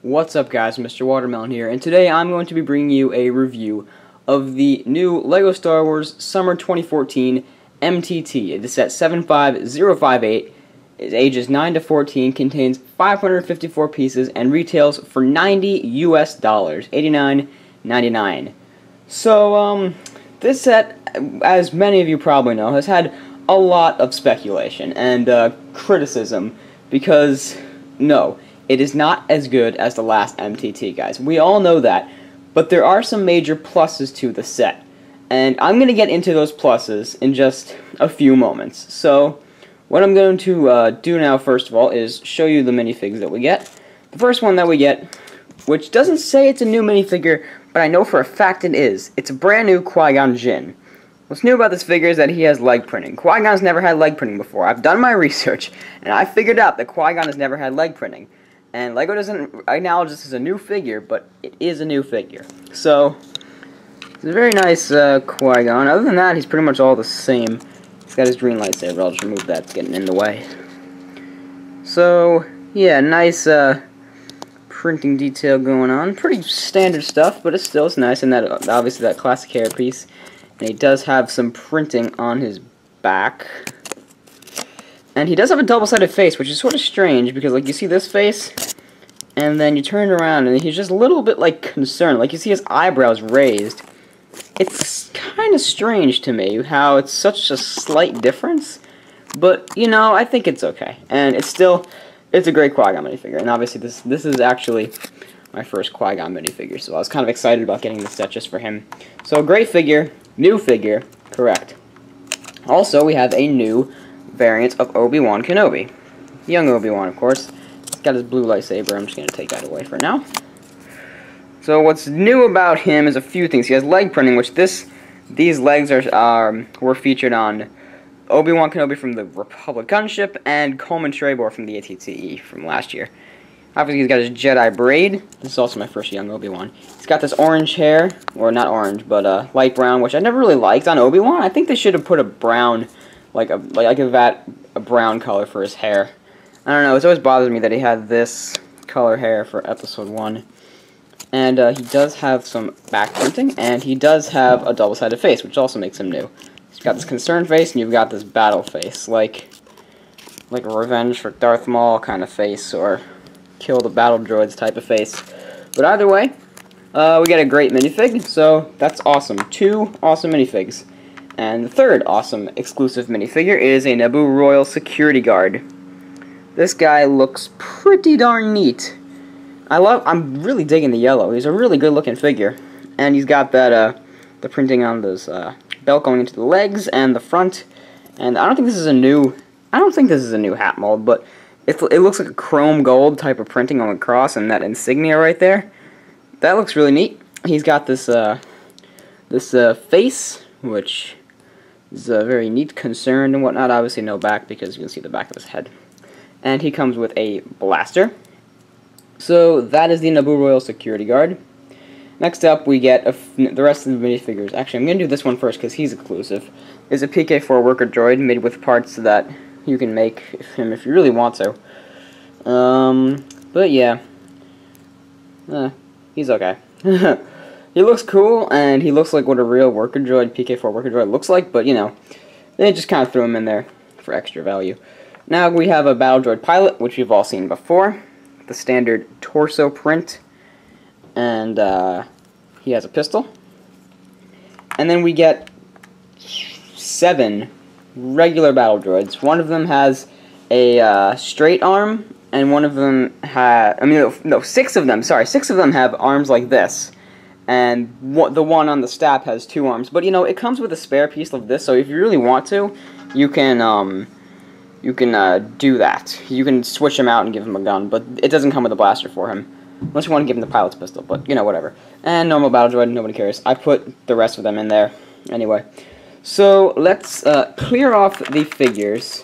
What's up guys, MisterWaterMelon here, and today I'm going to be bringing you a review of the new LEGO Star Wars Summer 2014 MTT. It is set 75058, it ages 9 to 14, contains 554 pieces, and retails for $90 US, $89.99. So, this set, as many of you probably know, has had a lot of speculation and criticism because, no, it is not as good as the last MTT, guys. We all know that, but there are some major pluses to the set, and I'm going to get into those pluses in just a few moments. So, what I'm going to do now, first of all, is show you the minifigs that we get. The first one that we get, which doesn't say it's a new minifigure, but I know for a fact it is. It's a brand new Qui-Gon Jinn. What's new about this figure is that he has leg printing. Qui-Gon's never had leg printing before. I've done my research, and I figured out that Qui-Gon has never had leg printing. And LEGO doesn't acknowledge this as a new figure, but it is a new figure. So, it's a very nice Qui-Gon. Other than that, he's pretty much all the same. He's got his green lightsaber. I'll just remove that, it's getting in the way. So, yeah, nice printing detail going on. Pretty standard stuff, but it's nice. And that obviously that classic hair piece. And he does have some printing on his back. And he does have a double-sided face, which is sort of strange, because, like, you see this face, and then you turn around, and he's just a little bit, like, concerned. Like, you see his eyebrows raised. It's kind of strange to me how it's such a slight difference, but, you know, I think it's okay. And it's a great Qui-Gon minifigure, and obviously this is actually my first Qui-Gon minifigure, so I was kind of excited about getting this set just for him. So, great figure, new figure, correct. Also, we have a new variant of Obi-Wan Kenobi. Young Obi-Wan, of course. He's got his blue lightsaber. I'm just going to take that away for now. So what's new about him is a few things. He has leg printing, which these legs were featured on Obi-Wan Kenobi from the Republic gunship and Coleman Trebor from the ATTE from last year. Obviously, he's got his Jedi braid. This is also my first young Obi-Wan. He's got this orange hair, or not orange, but light brown, which I never really liked on Obi-Wan. I think they should have put a brown, like a brown color for his hair. I don't know, it's always bothers me that he had this color hair for episode 1. And he does have some back printing, and he does have a double-sided face, which also makes him new. He's got this concerned face, and you've got this battle face, like a revenge for Darth Maul kind of face, or kill the battle droids type of face. But either way, we get a great minifig, so that's awesome. 2 awesome minifigs. And the third awesome exclusive minifigure is a Naboo Royal Security Guard. This guy looks pretty darn neat. I'm really digging the yellow. He's a really good looking figure. And he's got that, the printing on this belt going into the legs and the front. And I don't think this is a new hat mold, but it looks like a chrome gold type of printing on the cross and that insignia right there. That looks really neat. He's got this, face, which is very neat, concerned and whatnot. Obviously no back because you can see the back of his head. And he comes with a blaster. So that is the Naboo Royal Security Guard. Next up we get the rest of the minifigures. Actually, I'm going to do this one first because he's exclusive. Is a PK-4 worker droid made with parts that you can make him if you really want to. But yeah. He's okay. He looks cool, and he looks like what a real worker droid, PK-4 worker droid, looks like, but, you know, they just kind of threw him in there for extra value. Now we have a battle droid pilot, which we've all seen before. The standard torso print. And, he has a pistol. And then we get 7 regular battle droids. One of them has a, straight arm, and one of them has, 6 of them, sorry, 6 of them have arms like this. And the one on the staff has 2 arms. But, you know, it comes with a spare piece of this, so if you really want to, you can do that. You can switch him out and give him a gun, but it doesn't come with a blaster for him. Unless you want to give him the pilot's pistol, but, you know, whatever. And normal battle droid, nobody cares. I put the rest of them in there. Anyway. So, let's clear off the figures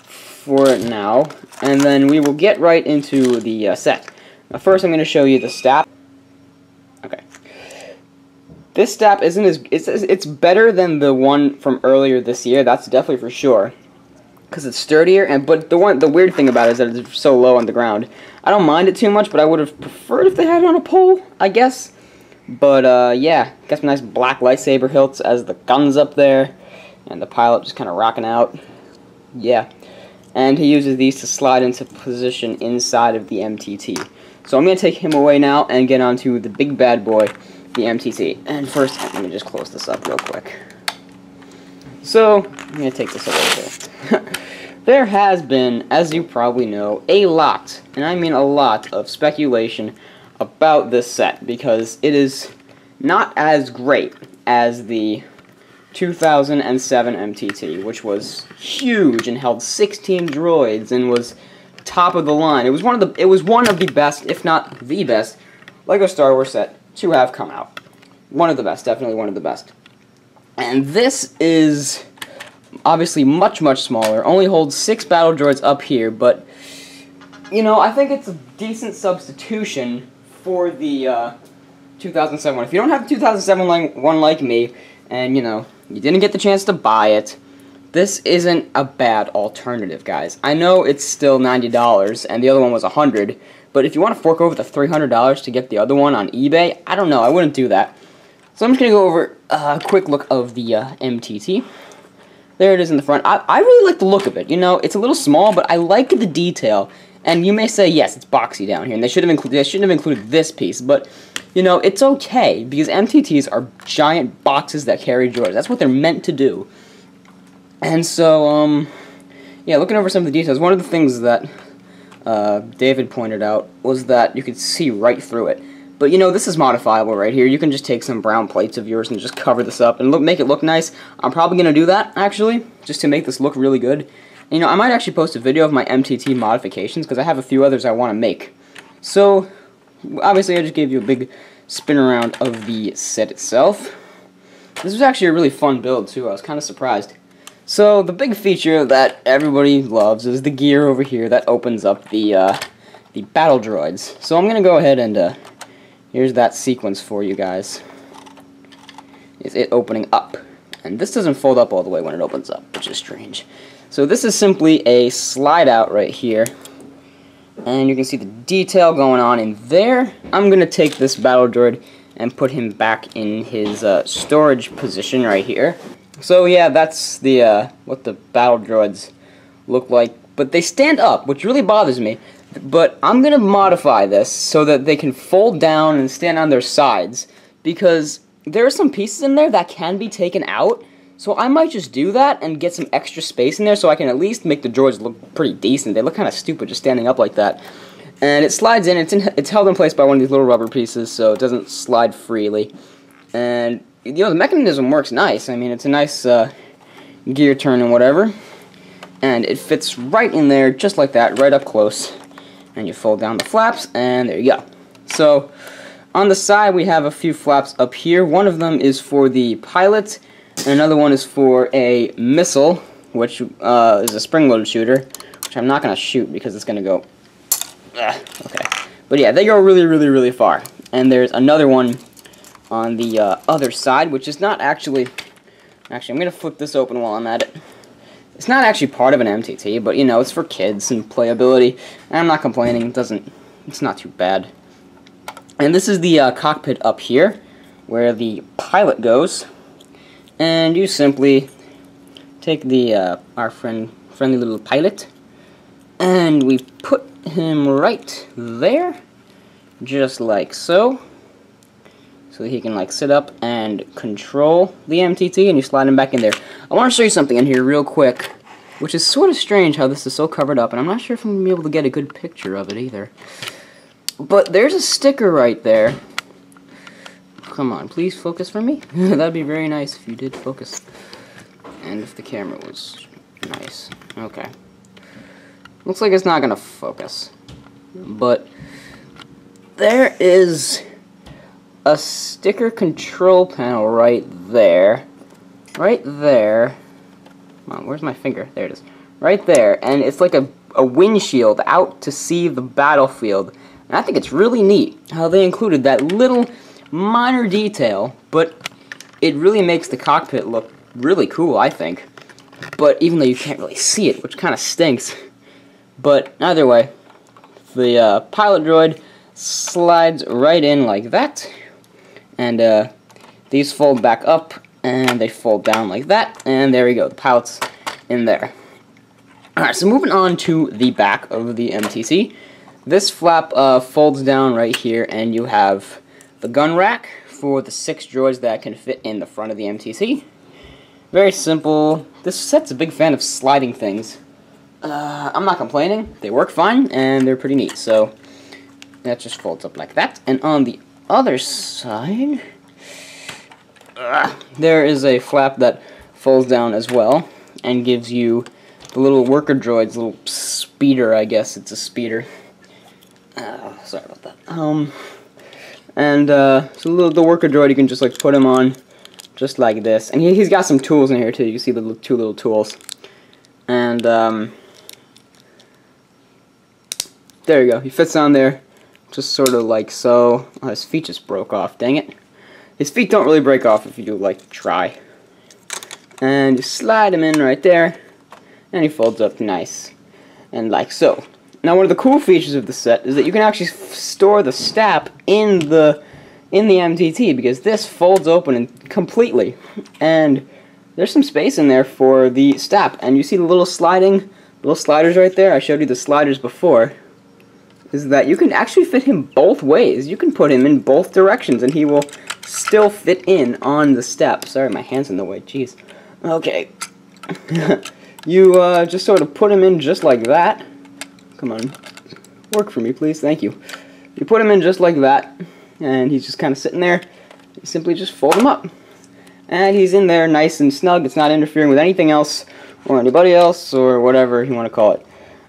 for now, and then we will get right into the set. Now, first I'm going to show you the staff. Okay. This staff isn't it's better than the one from earlier this year, that's definitely for sure. because it's sturdier. But the weird thing about it is that it's so low on the ground. I don't mind it too much, but I would have preferred if they had it on a pole, I guess. But yeah, got some nice black lightsaber hilts as the gun's up there, and the pilot just kind of rocking out. Yeah, and he uses these to slide into position inside of the MTT. So I'm gonna take him away now and get onto the big bad boy, the MTT. And first, let me just close this up real quick. So I'm gonna take this away here. There has been, as you probably know, a lot, and I mean a lot, of speculation about this set, because it is not as great as the 2007 MTT, which was huge and held 16 droids and was top of the line. It was one of the best, if not the best, LEGO Star Wars set to have come out. One of the best, definitely one of the best. And this is obviously much, much smaller. Only holds 6 battle droids up here, but, you know, I think it's a decent substitution for the 2007 one. If you don't have the 2007 one like me, and, you know, you didn't get the chance to buy it, this isn't a bad alternative, guys. I know it's still $90, and the other one was $100, but if you want to fork over the $300 to get the other one on eBay, I don't know, I wouldn't do that. So I'm just going to go over a quick look of the MTT. There it is in the front. I really like the look of it. You know, it's a little small, but I like the detail. And you may say, yes, it's boxy down here, and they shouldn't have included this piece, but, you know, it's okay, because MTTs are giant boxes that carry droids. That's what they're meant to do. And so, yeah, looking over some of the details, one of the things that David pointed out was that you could see right through it. But, you know, this is modifiable right here. You can just take some brown plates of yours and just cover this up and make it look nice. I'm probably going to do that, actually, just to make this look really good. And, you know, I might actually post a video of my MTT modifications, because I have a few others I want to make. So, obviously, I just gave you a big spin around of the set itself. This was actually a really fun build, too. I was kind of surprised. So, the big feature that everybody loves is the gear over here that opens up the battle droids. So, I'm going to go ahead and here's that sequence for you guys. Is it opening up. And this doesn't fold up all the way when it opens up, which is strange. So this is simply a slide out right here. And you can see the detail going on in there. I'm going to take this battle droid and put him back in his storage position right here. So yeah, that's the what the battle droids look like. But they stand up, which really bothers me. But I'm going to modify this so that they can fold down and stand on their sides, because there are some pieces in there that can be taken out, so I might just do that and get some extra space in there so I can at least make the droids look pretty decent. They look kind of stupid just standing up like that. And it slides in, it's held in place by one of these little rubber pieces, so it doesn't slide freely. And, you know, the mechanism works nice. I mean, it's a nice gear turn and whatever. And it fits right in there, just like that, right up close. And you fold down the flaps, and there you go. So, on the side, we have a few flaps up here. One of them is for the pilot, and another one is for a missile, which is a spring-loaded shooter, which I'm not going to shoot because it's going to go... okay. But yeah, they go really, really, really far. And there's another one on the other side, which is not actually... Actually, I'm going to flip this open while I'm at it. It's not actually part of an MTT, but, you know, it's for kids and playability. And I'm not complaining. It's not too bad. And this is the cockpit up here, where the pilot goes. And you simply take the our friendly little pilot, and we put him right there, just like so. So he can, like, sit up and control the MTT, and you slide him back in there. I want to show you something in here real quick, which is sort of strange how this is so covered up, and I'm not sure if I'm going to be able to get a good picture of it either. But there's a sticker right there. Come on, please focus for me. That'd be very nice if you did focus. And if the camera was nice. Okay. Looks like it's not going to focus. But there is a sticker control panel right there. Right there. Come on, where's my finger? There it is. Right there. And it's like a windshield out to see the battlefield. And I think it's really neat how they included that little minor detail, but it really makes the cockpit look really cool, I think. But even though you can't really see it, which kind of stinks. But either way, the pilot droid slides right in like that. And these fold back up, and they fold down like that. And there we go, the pilot's in there. Alright, so moving on to the back of the MTT. This flap folds down right here, and you have the gun rack for the 6 droids that can fit in the front of the MTT. Very simple. This set's a big fan of sliding things. I'm not complaining. They work fine, and they're pretty neat. So that just folds up like that. And on the other side, there is a flap that folds down as well, and gives you the little worker droid's little speeder, I guess. It's a speeder. Sorry about that. So the worker droid, you can just like put him on just like this. And he's got some tools in here too. You can see the 2 little tools. And there you go. He fits on there just sort of like so. Oh, his feet just broke off, dang it. His feet don't really break off if you like try. And you slide him in right there, and he folds up nice. And like so. Now, one of the cool features of the set is that you can actually store the STAP in the MTT, because this folds open completely, and there's some space in there for the STAP. And you see the little sliders right there. I showed you the sliders before. Is that you can actually fit him both ways. You can put him in both directions, and he will still fit in on the STAP. Sorry, my hand's in the way. Jeez. Okay. You just sort of put him in just like that. Come on, work for me, please. Thank you. You put him in just like that, and he's just kind of sitting there. You simply just fold him up, and he's in there nice and snug. It's not interfering with anything else or anybody else or whatever you want to call it.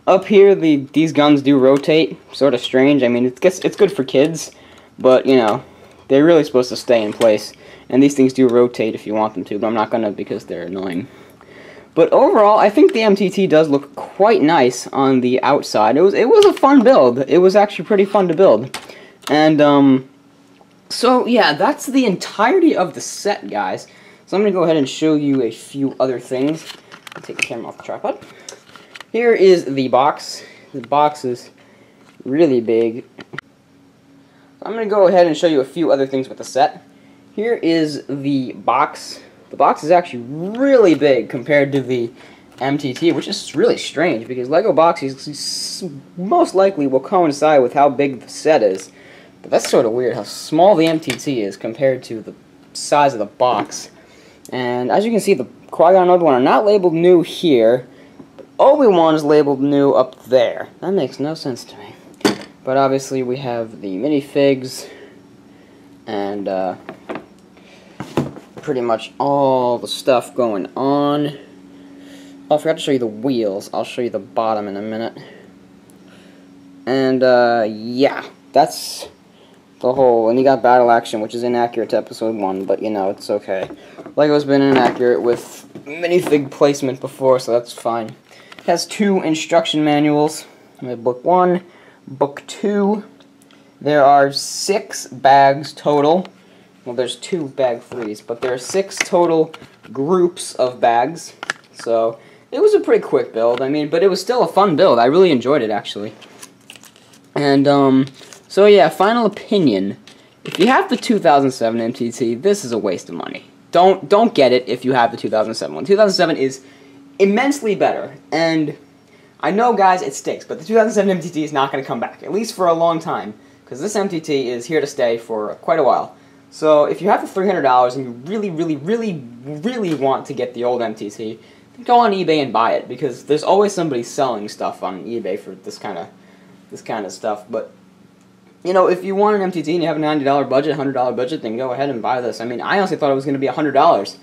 Up here, these guns do rotate. Sort of strange. I mean, it's good for kids, but you know, they're really supposed to stay in place. And these things do rotate if you want them to, but I'm not gonna because they're annoying. But overall, I think the MTT does look quite nice on the outside. It was a fun build. It was actually pretty fun to build. And so yeah, that's the entirety of the set, guys. So I'm gonna go ahead and show you a few other things. I'll take the camera off the tripod. Here is the box. The box is really big. I'm going to go ahead and show you a few other things with the set. Here is the box. The box is actually really big compared to the MTT, which is really strange because LEGO boxes most likely will coincide with how big the set is. But that's sort of weird how small the MTT is compared to the size of the box. And as you can see, the Qui-Gon and Obi-Wan are not labeled new here. Obi-Wan is labeled new up there. That makes no sense to me. But obviously we have the minifigs and pretty much all the stuff going on. Oh, I forgot to show you the wheels. I'll show you the bottom in a minute. And yeah, that's the whole. And you got battle action, which is inaccurate to episode 1, but you know, it's okay. LEGO's been inaccurate with minifig placement before, so that's fine. It has 2 instruction manuals. We have book 1, book 2. There are 6 bags total. Well, there's 2 bag 3s, but there are 6 total groups of bags. So it was a pretty quick build. I mean, but it was still a fun build. I really enjoyed it, actually. And so yeah, final opinion. If you have the 2007 MTT, this is a waste of money. Don't get it if you have the 2007 one. 2007 is immensely better, and I know, guys, it stinks, but the 2007 MTT is not going to come back, at least for a long time, because this MTT is here to stay for quite a while. So if you have the $300 and you really want to get the old MTT, go on eBay and buy it, because there's always somebody selling stuff on eBay for this kind of stuff. But you know, if you want an MTT and you have a $90 budget, $100 budget, then go ahead and buy this. I mean, I honestly thought it was going to be $100.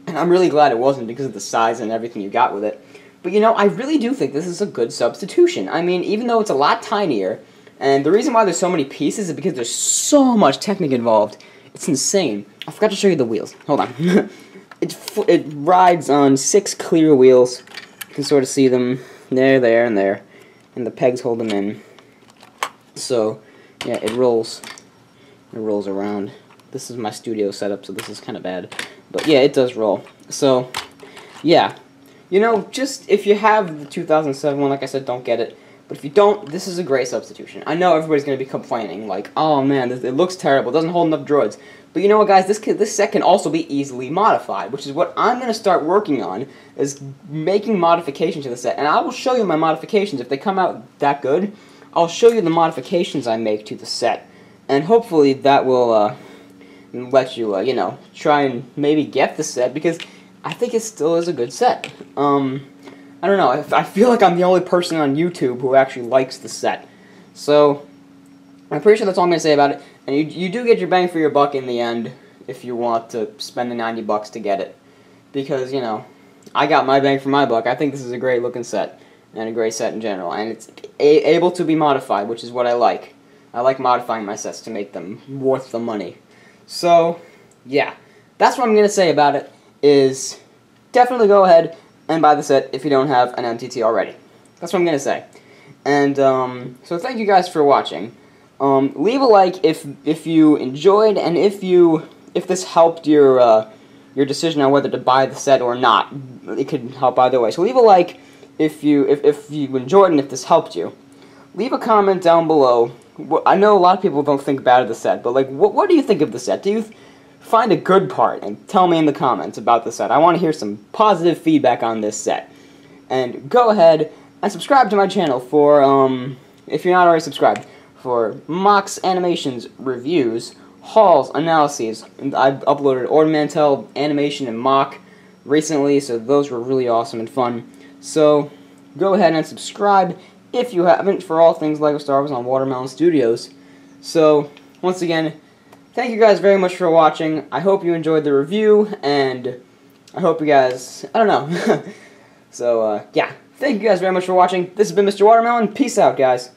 And I'm really glad it wasn't because of the size and everything you got with it. But, you know, I really do think this is a good substitution. I mean, even though it's a lot tinier, and the reason why there's so many pieces is because there's so much technique involved. It's insane. I forgot to show you the wheels. Hold on. It rides on 6 clear wheels. You can sort of see them there, and there. And the pegs hold them in. So, yeah, it rolls. It rolls around. This is my studio setup, so this is kind of bad. But yeah, it does roll. So, yeah, you know, just if you have the 2007 one, like I said, don't get it. But if you don't, this is a great substitution. I know everybody's going to be complaining, like, oh man, it looks terrible, it doesn't hold enough droids. But you know what, guys, this set can also be easily modified, which is what I'm going to start working on, is making modifications to the set. And I will show you my modifications. If they come out that good, I'll show you the modifications I make to the set. And hopefully that will let you, you know, try and maybe get the set, because I think it still is a good set. I don't know, I feel like I'm the only person on YouTube who actually likes the set. So, I'm pretty sure that's all I'm going to say about it. And you do get your bang for your buck in the end, if you want to spend the 90 bucks to get it. Because, you know, I got my bang for my buck. I think this is a great looking set, and a great set in general. And it's able to be modified, which is what I like. I like modifying my sets to make them worth the money. So, yeah, that's what I'm going to say about it, is definitely go ahead and buy the set if you don't have an MTT already. That's what I'm going to say. And, so thank you guys for watching. Leave a like if you enjoyed, and if this helped your decision on whether to buy the set or not. It could help either way. So leave a like if you enjoyed and if this helped you. Leave a comment down below. I know a lot of people don't think bad of the set, but like, what do you think of the set? Do you find a good part, and tell me in the comments about the set. I want to hear some positive feedback on this set. And go ahead and subscribe to my channel for, if you're not already subscribed, for mocks, animations, reviews, hauls, analyses. I've uploaded Ord Mantell animation and mock recently, so those were really awesome and fun. So go ahead and subscribe if you haven't, for all things LEGO Star Wars on Watermelon Studios. So once again, thank you guys very much for watching. I hope you enjoyed the review, and I hope you guys, I don't know. So yeah, thank you guys very much for watching. This has been Mr. Watermelon. Peace out, guys.